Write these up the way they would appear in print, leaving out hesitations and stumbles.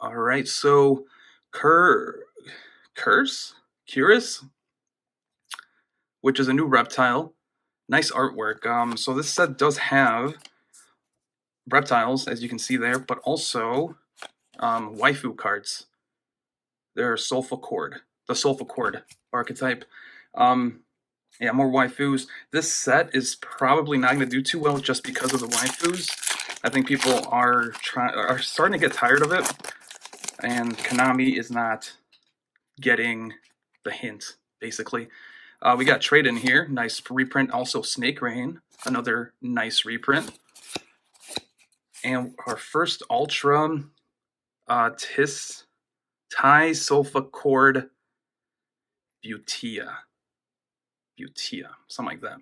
All right, so 𝗦𝗨𝗣𝗣𝗢𝗧, which is a new reptile. Nice artwork. So this set does have reptiles, as you can see there, but also waifu cards. They're Solfachord, the Solfachord archetype. Yeah, more waifus. This set is probably not going to do too well just because of the waifus. I think people are starting to get tired of it, and Konami is not getting the hint, basically. We got Trade in here, nice reprint. Also Snake Rain, another nice reprint. And our first Ultra, Solfachord 𝗦𝗨𝗣𝗢𝗢𝗧, something like that.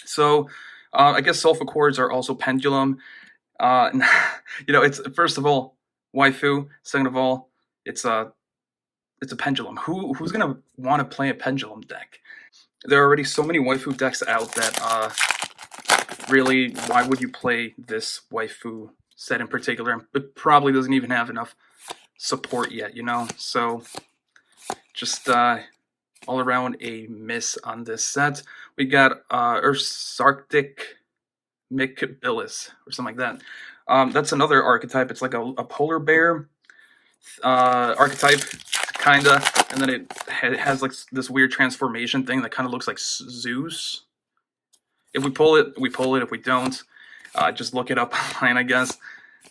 So I guess Solfacords are also pendulum. You know, it's first of all waifu. Second of all, it's a pendulum. Who's gonna want to play a pendulum deck? There are already so many waifu decks out that really, why would you play this waifu set in particular? It probably doesn't even have enough support yet, you know. So just all around a miss on this set. We got Ursarctic 𝗦𝗪𝗧 or something like that. That's another archetype. It's like a polar bear archetype, kinda, and then it has like this weird transformation thing that kind of looks like Zeus. If we pull it, we pull it. If we don't, just look it up online, I guess.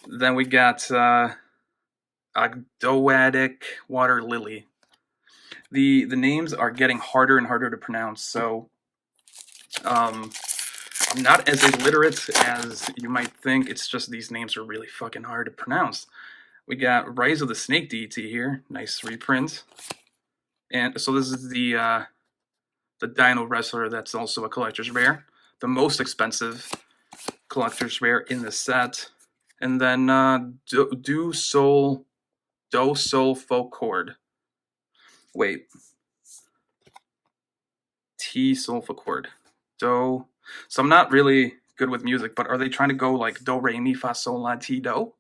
Then we got Ogdoadic water lily. The names are getting harder and harder to pronounce, so I'm not as illiterate as you might think. It's just these names are really fucking hard to pronounce. We got Rise of the Snake Deity here, nice reprint. And so this is the Dino Wrestler that's also a collector's rare, the most expensive collector's rare in the set. And then Solfachord. Wait. Solfachord. So I'm not really good with music, but are they trying to go like do, re, mi, fa, sol, la, ti, do?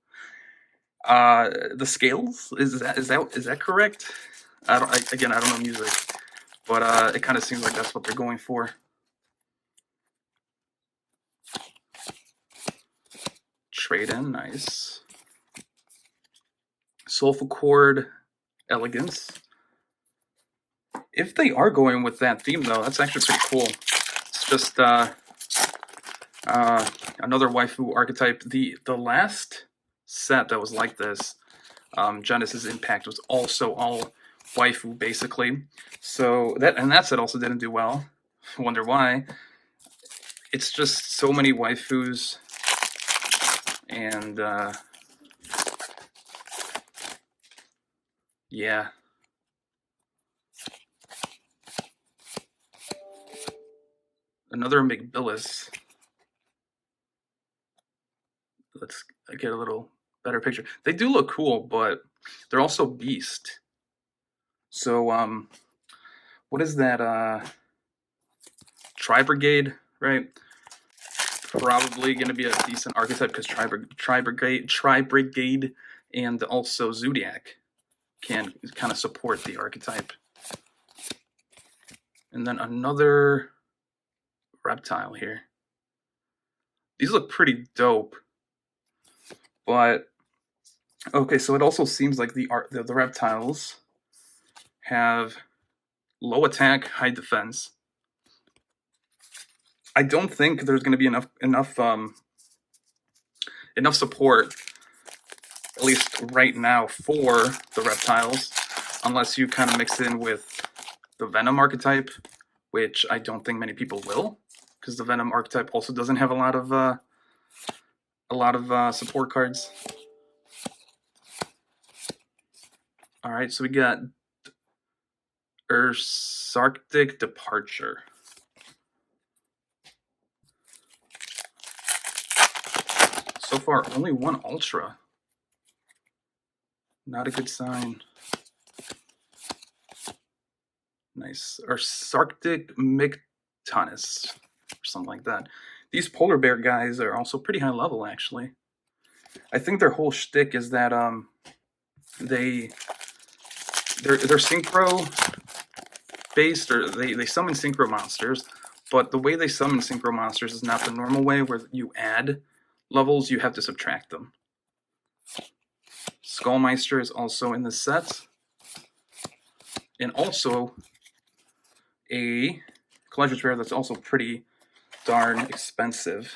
The scales? Is that correct? I don't know music, but it kind of seems like that's what they're going for. Trade in, nice. Solfachord elegance. If they are going with that theme, though, that's actually pretty cool. It's just another waifu archetype. The last set that was like this, Genesis Impact, was also all waifu, basically. So that set also didn't do well. Wonder why. It's just so many waifus, and yeah. Another 𝗦𝗪𝗧. Let's get a little better picture. They do look cool, but they're also beast. So what is that? Tri-Brigade, right? Probably going to be a decent archetype because Tri-Brigade and also Zodiac can kind of support the archetype. And then another reptile here. These look pretty dope. But okay, so it also seems like the reptiles have low attack, high defense. I don't think there's going to be enough support, at least right now, for the reptiles, unless you kind of mix in with the Venom archetype, which I don't think many people will, because the Venom archetype also doesn't have a lot of support cards. All right, so we got Ursarctic Departure. So far, only one Ultra. Not a good sign. Nice. Ursarctic 𝗦𝗦𝗢𝗖𝗜𝗔𝗟, or something like that. These polar bear guys are also pretty high level, actually. I think their whole shtick is that they're synchro based, or they summon synchro monsters, but the way they summon synchro monsters is not the normal way where you add levels, you have to subtract them. 𝗦𝗨𝗣𝗣𝗢𝗟 is also in the set, and also a collector's rare that's also pretty darn expensive.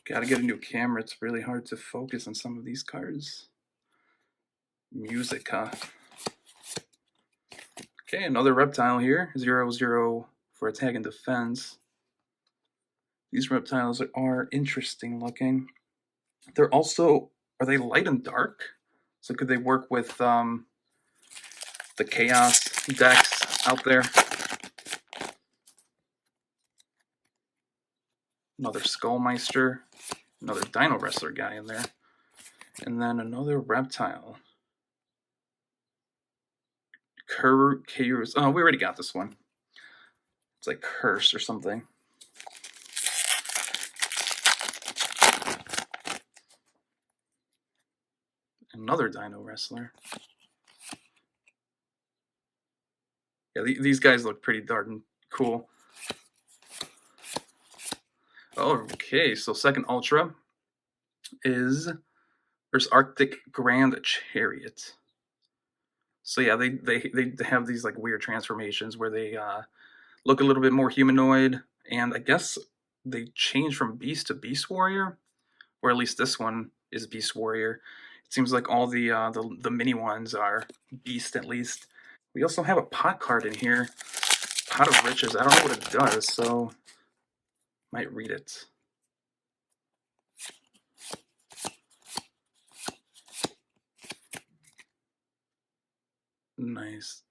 Gotta get a new camera. It's really hard to focus on some of these cards. Musica. Okay, another reptile here. 0/0 for attack and defense. These reptiles are interesting looking. They're also, are they light and dark? So could they work with the chaos decks out there? Another 𝗠𝗘𝗗𝗜𝗖𝗔, another Dino Wrestler guy in there, and then another reptile. Oh, we already got this one. It's like Curse or something. Another Dino Wrestler. Yeah, these guys look pretty darn cool. Okay, so second Ultra is Ursarctic Grand Chariot. So yeah, they have these like weird transformations where they look a little bit more humanoid, and I guess they change from beast to beast warrior, or at least this one is beast warrior. It seems like all the mini ones are beast, at least. We also have a pot card in here, Pot of Riches. I don't know what it does, so might read it. Nice.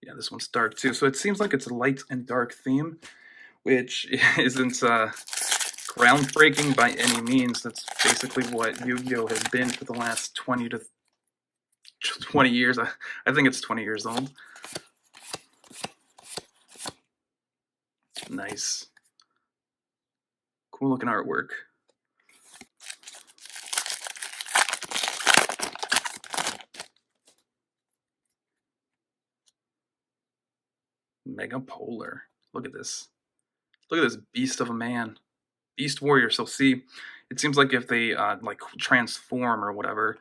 Yeah, this one's dark too. So it seems like it's a light and dark theme, which isn't groundbreaking by any means. That's basically what Yu-Gi-Oh has been for the last 20 years. I think it's 20 years old. Nice. Cool looking artwork. Mega Polar. Look at this. Look at this beast of a man. Beast warrior. So see, it seems like if they like transform or whatever,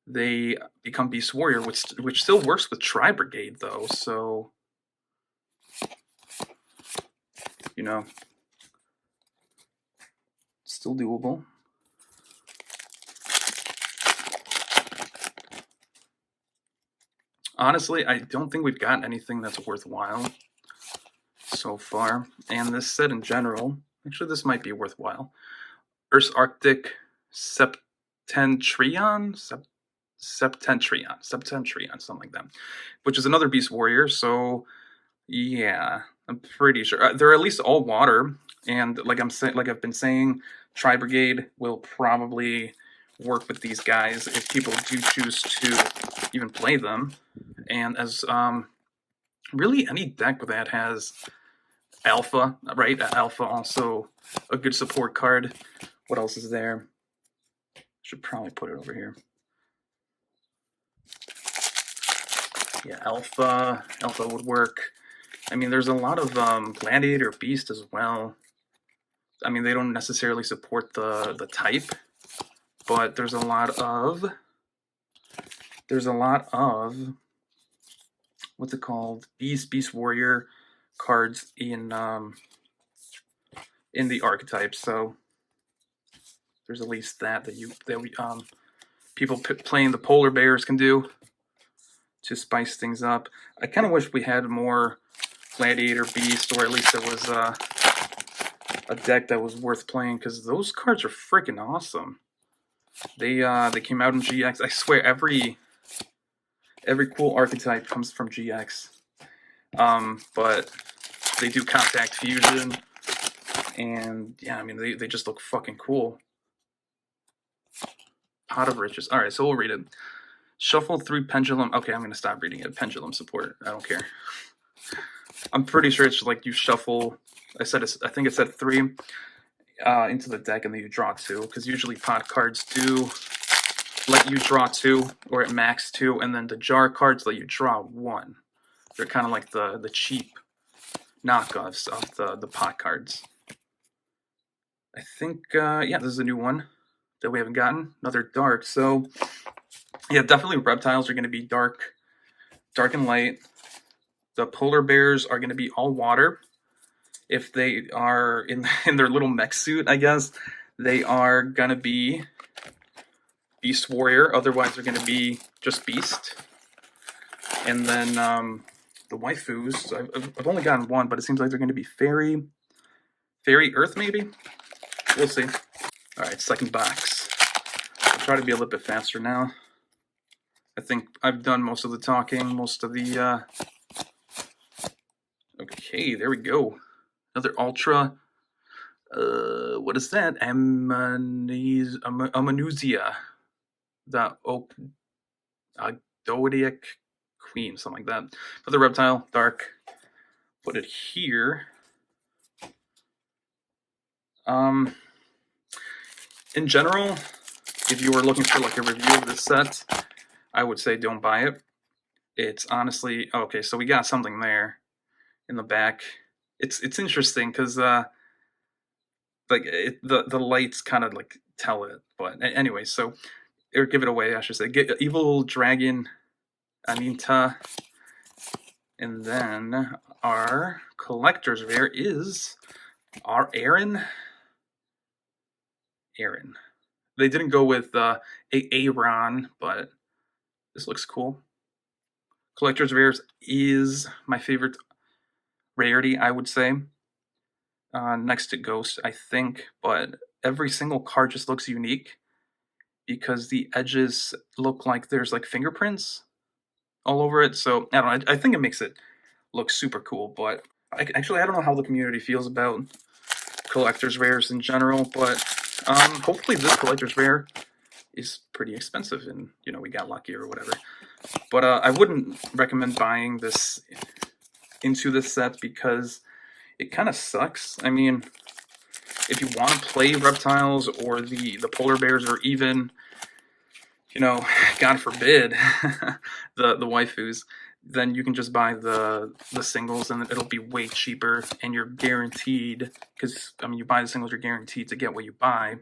they become beast warrior, which still works with Tri Brigade though. So you know, still doable. Honestly, I don't think we've gotten anything that's worthwhile so far. And this set in general, actually this might be worthwhile. Ursarctic 𝗦𝗢𝗖𝗜𝗔𝗟, something like that, which is another beast warrior. So yeah, I'm pretty sure they're at least all water. And like I've been saying, Tri Brigade will probably work with these guys if people do choose to even play them. And as Really, any deck that has Alpha, right? Alpha also a good support card. What else is there? Should probably put it over here. Yeah, Alpha would work. I mean, there's a lot of Gladiator Beast as well. I mean, they don't necessarily support the type, but there's a lot of what's it called? Beast Warrior cards in the archetypes. So there's at least that we people playing the polar bears can do to spice things up. I kind of wish we had more Gladiator Beast, or at least there was a deck that was worth playing, because those cards are freaking awesome. They came out in GX. I swear every cool archetype comes from GX. But they do contact fusion, and yeah, I mean they just look fucking cool. Pot of Riches. All right, so we'll read it. Shuffle 3 Pendulum. Okay, I'm gonna stop reading it. Pendulum support. I don't care. I'm pretty sure it's like you shuffle. I think it said 3 into the deck, and then you draw 2. Because usually pot cards do let you draw 2, or at max 2, and then the jar cards let you draw 1. They're kind of like the cheap knockoffs of the pot cards. I think yeah, this is a new one that we haven't gotten. Another dark. So yeah, definitely reptiles are going to be dark and light. The polar bears are going to be all water. If they are in their little mech suit, I guess, they are going to be Beast Warrior. Otherwise, they're going to be just Beast. And then the waifus, I've only gotten one, but it seems like they're going to be Fairy Earth, maybe? We'll see. All right, second box. I'll try to be a little bit faster now. I think I've done most of the talking, most of the... Okay, there we go. Another Ultra. What is that? 𝗦𝗨𝗣𝗣𝗢𝗧. The Ogdoadic Queen, something like that. For the reptile, dark. Put it here. In general, if you were looking for like a review of this set, I would say don't buy it. It's honestly okay. So we got something there in the back. It's interesting because like the lights kind of like tell it. But anyway, so or give it away, I should say. Get 𝗦𝗨𝗣𝗣𝗢𝗔𝗟, Anita, and then our collector's rare is our Aaron. They didn't go with Aaron, but this looks cool. Collector's rares is my favorite rarity, I would say. Next to Ghost, I think, but every single card just looks unique because the edges look like there's like fingerprints all over it. So I don't know. I think it makes it look super cool. But I don't know how the community feels about collector's rares in general. But hopefully this collector's rare is pretty expensive, and you know we got lucky or whatever. But I wouldn't recommend buying this into this set because it kind of sucks. I mean, if you want to play reptiles or the polar bears, or even, you know, God forbid, the waifus, then you can just buy the singles, and it'll be way cheaper, and you're guaranteed, because I mean you buy the singles, you're guaranteed to get what you buy.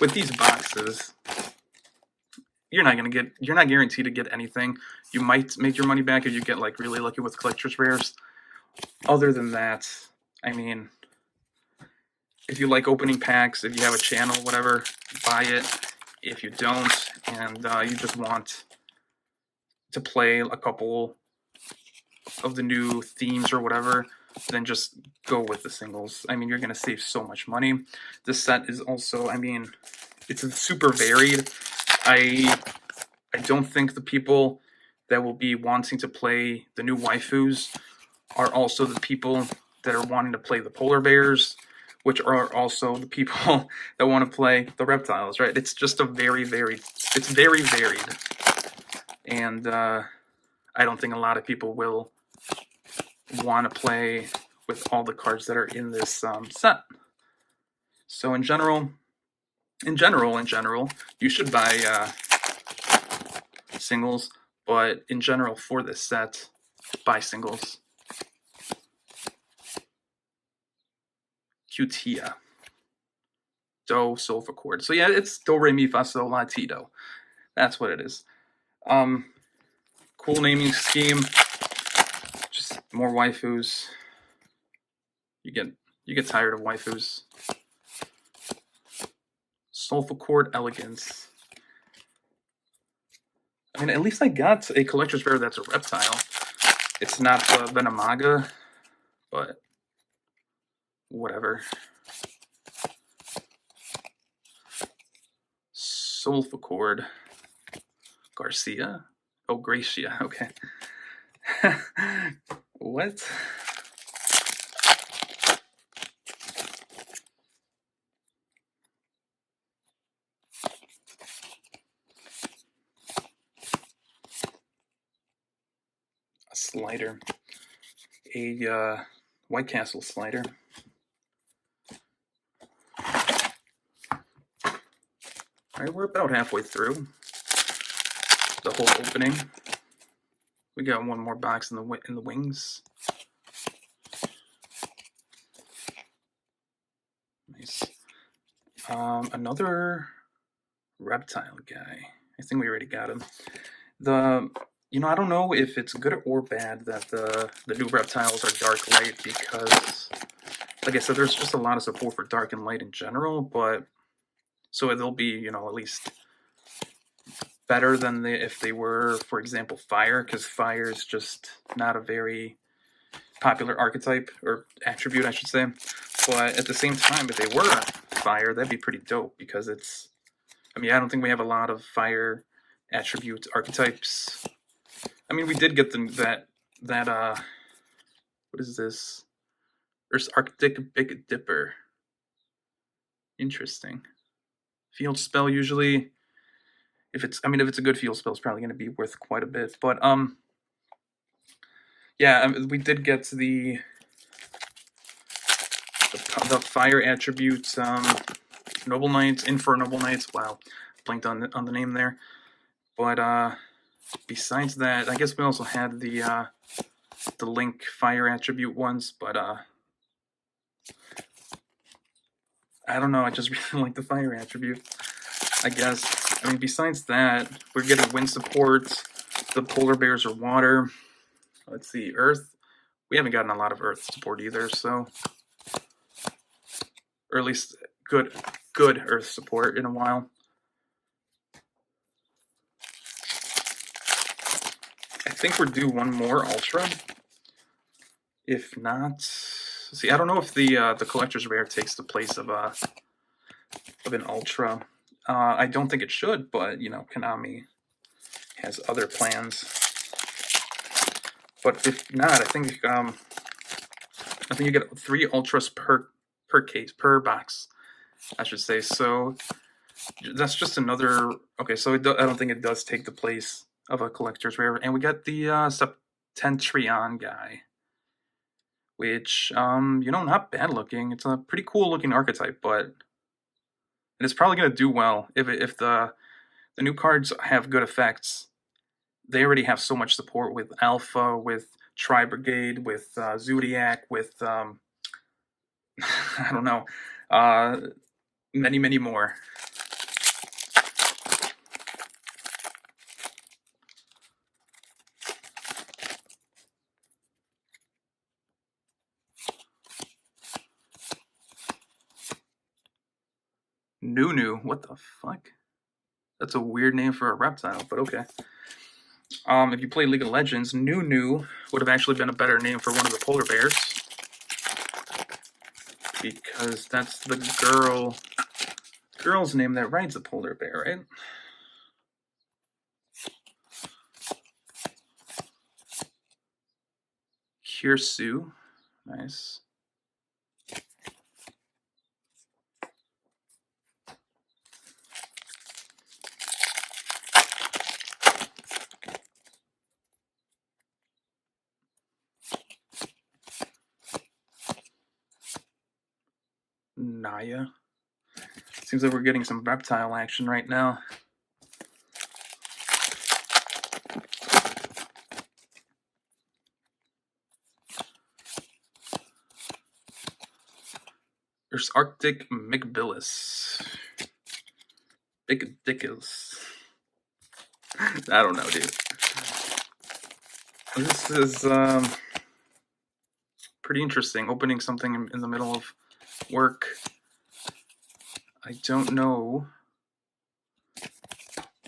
With these boxes, you're not guaranteed to get anything. You might make your money back if you get like really lucky with collector's rares. Other than that, I mean, if you like opening packs, if you have a channel, whatever, buy it. If you don't, and you just want to play a couple of the new themes or whatever, then just go with the singles. I mean, you're going to save so much money. This set is also, I mean, it's super varied. I don't think the people that will be wanting to play the new waifus are also the people that are wanting to play the polar bears, which are also the people that want to play the reptiles, right? It's just it's very varied. And I don't think a lot of people will want to play with all the cards that are in this set. So in general, you should buy singles, but in general for this set, buy singles. 𝗬𝗘𝗓. Do, Solfachord. So yeah, it's 𝗦𝗨𝗣𝗣𝗢𝗧. That's what it is. Cool naming scheme. Just more waifus. You get tired of waifus. Solfachord elegance. I mean, at least I got a collector's rare that's a reptile. It's not the 𝗦𝗨𝗣𝗣𝗢𝗥𝗧, but whatever. Solfachord 𝗦𝗨𝗣𝗣𝗢𝗥𝗧. Oh, Gracia. Okay. What? A slider. A 𝗦𝗨𝗣𝗣𝗢𝗥𝗧 slider. Alright, we're about halfway through the whole opening. We got one more box in the wings. Nice. Another reptile guy. I think we already got him. I don't know if it's good or bad that the new reptiles are dark light, because, like I said, there's just a lot of support for dark and light in general, but so they'll be, at least better than if they were, for example, fire, because fire is just not a very popular archetype or attribute, I should say. But at the same time, if they were fire, that'd be pretty dope, because it's, I don't think we have a lot of fire attribute archetypes. We did get that what is this? Ursarctic Big Dipper. Interesting. Field spell usually, if it's a good field spell, it's probably going to be worth quite a bit. But yeah, we did get the fire attributes. Noble Knights, Noble Knights. Wow, blanked on the name there. But besides that, I guess we also had the Link fire attribute ones. But I don't know. I just really like the fire attribute, I guess. Besides that, we're getting wind support. The polar bears are water. Let's see, earth. We haven't gotten a lot of earth support either, so, or at least good earth support in a while. I think we're due one more ultra. If not, see, I don't know if the collector's rare takes the place of an ultra. I don't think it should, but Konami has other plans. But if not, I think you get 3 ultras per box, I should say. So that's just another. Okay, so I don't think it does take the place of a collector's rare. And we got the subtraction guy, which not bad looking. It's a pretty cool looking archetype, but it's probably gonna do well if the new cards have good effects. They already have so much support with Alpha, with Tri-Brigade, with Zodiac, with I don't know, many more. 𝗦𝗨𝗣𝗣𝗢𝗥𝗧, what the fuck? That's a weird name for a reptile, but okay. If you play League of Legends, 𝗦𝗨𝗣𝗧 would have actually been a better name for one of the polar bears, because that's the girl's name that rides a polar bear, right? 𝗬𝗪𝗪, nice. 𝗦𝗨𝗣𝗣𝗢𝗥𝗧. Seems like we're getting some reptile action right now. Ursarctic 𝗦𝗨𝗣𝗣𝗢𝗧. I don't know, dude. This is pretty interesting. Opening something in the middle of work. I don't know.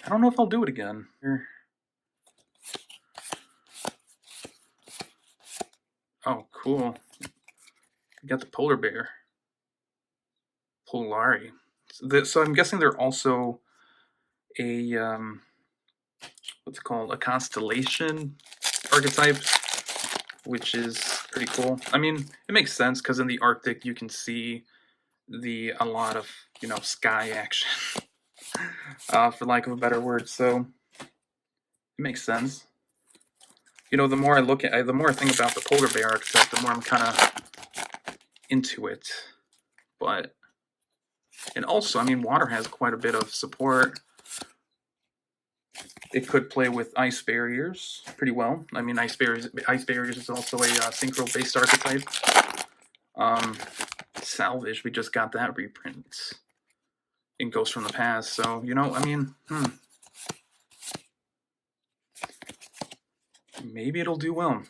I don't know if I'll do it again. Oh, cool. We got the polar bear. Polari. So I'm guessing they're also a what's it called? A constellation archetype, which is pretty cool. I mean, it makes sense because in the Arctic you can see a lot of sky action, for lack of a better word. So it makes sense. The more I look at, the more I think about the polar bear archetype, the more I'm kind of into it. And also, I mean, water has quite a bit of support. It could play with ice barriers pretty well. I mean, ice barriers is also a synchro-based archetype. Salvage, we just got that reprint in Ghost from the Past. So, I mean, maybe it'll do well.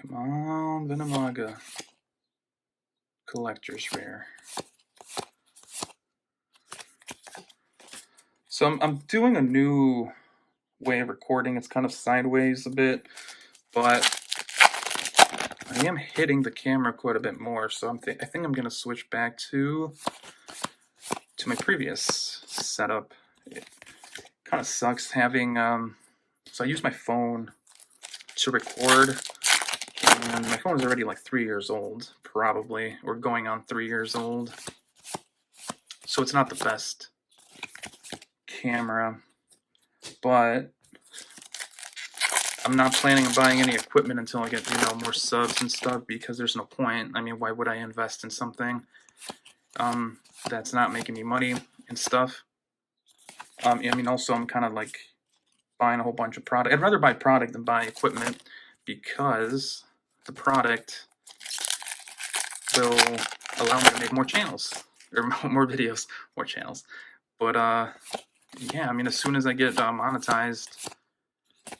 Come on, 𝗦𝗨𝗣𝗣𝗢𝗥𝗧. Collector's rare. So I'm doing a new way of recording. It's kind of sideways a bit, but I am hitting the camera quite a bit more. So I think I'm gonna switch back to my previous setup. It kind of sucks having so I use my phone to record, and my phone is already like 3 years old, probably, or going on 3 years old. So it's not the best camera, but I'm not planning on buying any equipment until I get more subs and stuff, because there's no point. I mean, why would I invest in something that's not making me money and stuff? I mean, also I'm kind of like buying a whole bunch of product. I'd rather buy product than buy equipment, because the product will allow me to make more channels, or more videos, more channels. But yeah, I mean, as soon as I get monetized,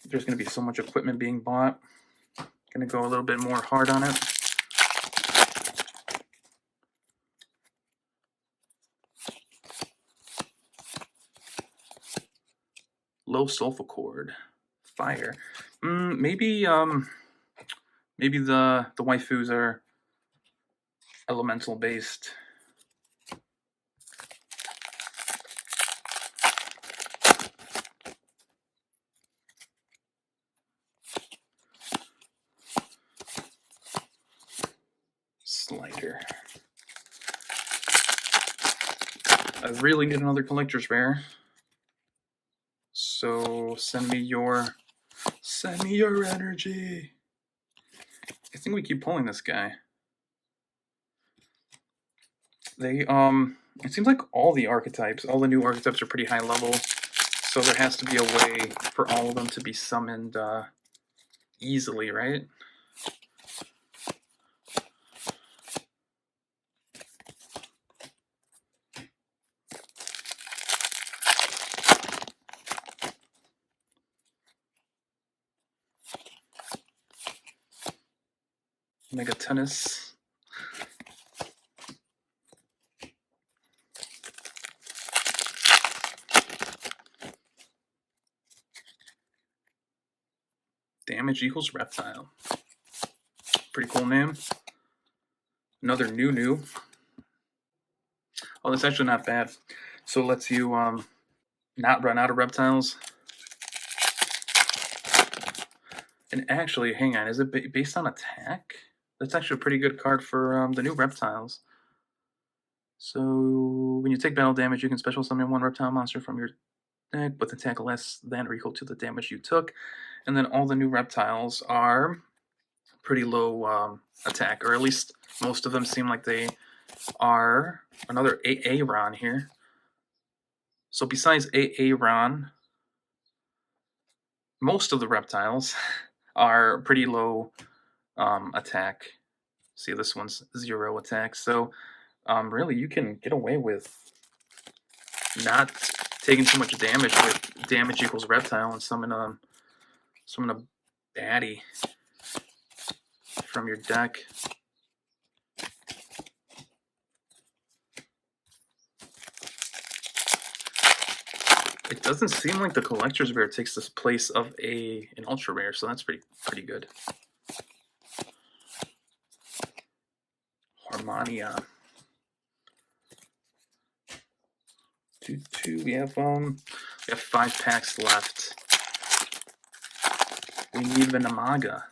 there's going to be so much equipment being bought. Going to go a little bit more hard on it. Low Solfachord, fire. Maybe maybe the waifus are elemental based. Slider. I really need another collector's rare. So send me your energy. I think we keep pulling this guy. They it seems like all the archetypes, all the new archetypes are pretty high level. So there has to be a way for all of them to be summoned easily, right? 𝗦𝗨𝗣𝗣𝗢𝗥𝗧. Damage equals reptile. Pretty cool name. Another new. Oh, that's actually not bad. So it lets you not run out of reptiles. And actually, hang on, is it based on attack? That's actually a pretty good card for the new Reptiles. So when you take battle damage, you can special summon one reptile monster from your deck with attack less than or equal to the damage you took. And then all the new Reptiles are pretty low attack, or at least most of them seem like they are. Another 𝗦𝗦𝗣𝗏 here. So besides 𝗦𝗦𝗏, most of the Reptiles are pretty low attack. See, this one's 0 attack. So really, you can get away with not taking too much damage with damage equals reptile and summon a baddie from your deck. It doesn't seem like the collector's rare takes the place of an ultra rare, so that's pretty good. Harmonia. 2/2. We have 5 packs left. We need 𝗦𝗨𝗣𝗣𝗢𝗧.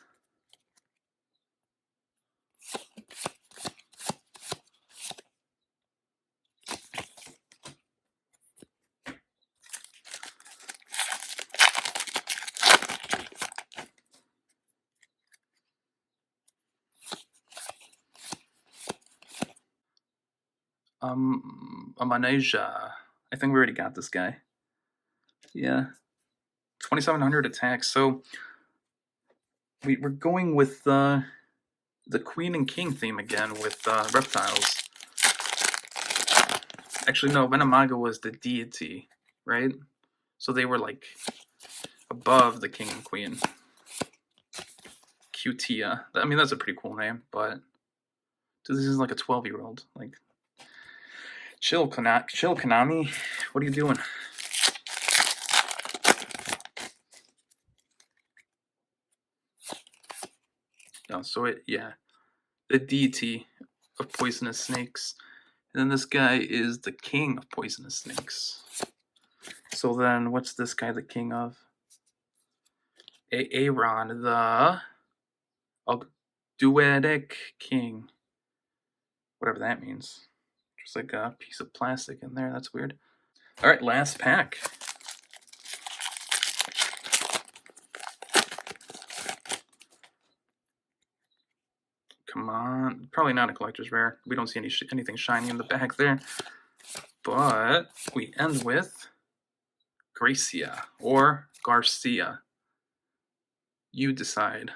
𝗦𝗨𝗣𝗧. I think we already got this guy. Yeah. 2700 attack. So we're going with the Queen and King theme again with Reptiles. Actually, no, 𝗦𝗨𝗣𝗣𝗧 was the deity, right? So they were like above the King and Queen. 𝗦𝗘𝗚𝗧. I mean, that's a pretty cool name, but this is like a 12-year-old. Like, chill, Konami. What are you doing? No, so the deity of poisonous snakes. And then this guy is the king of poisonous snakes. So then, what's this guy the king of? Aaron, the Ogdoadic king. Whatever that means. Just like a piece of plastic in there. That's weird. All right, last pack. Come on. Probably not a collector's rare. We don't see anything shiny in the back there. But we end with Gracia or Garcia. You decide.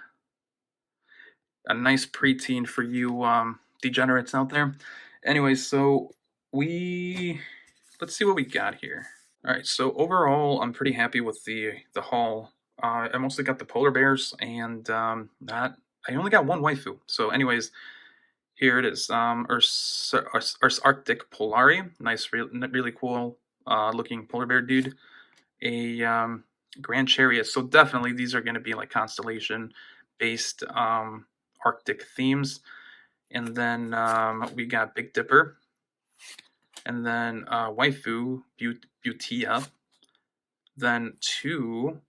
A nice preteen for you degenerates out there. Anyway, so let's see what we got here. All right, so overall, I'm pretty happy with the haul. I mostly got the polar bears, and I only got one waifu. So, anyways, here it is. Ursarctic Polari, nice, really cool looking polar bear dude. A Grand Chariot. So definitely these are going to be like constellation based Arctic themes. And then we got Big Dipper. And then waifu Butia. Then 2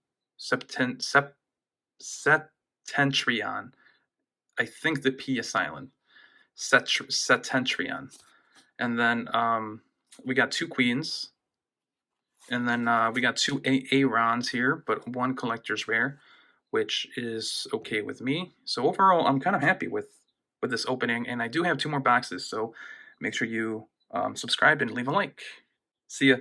Septentrion. I think the P is silent. Septentrion. And then we got 2 queens. And then we got 2 Aarons here, but 1 collector's rare, which is okay with me. So overall, I'm kind of happy with this opening, and I do have 2 more boxes, so make sure you subscribe and leave a like. See ya.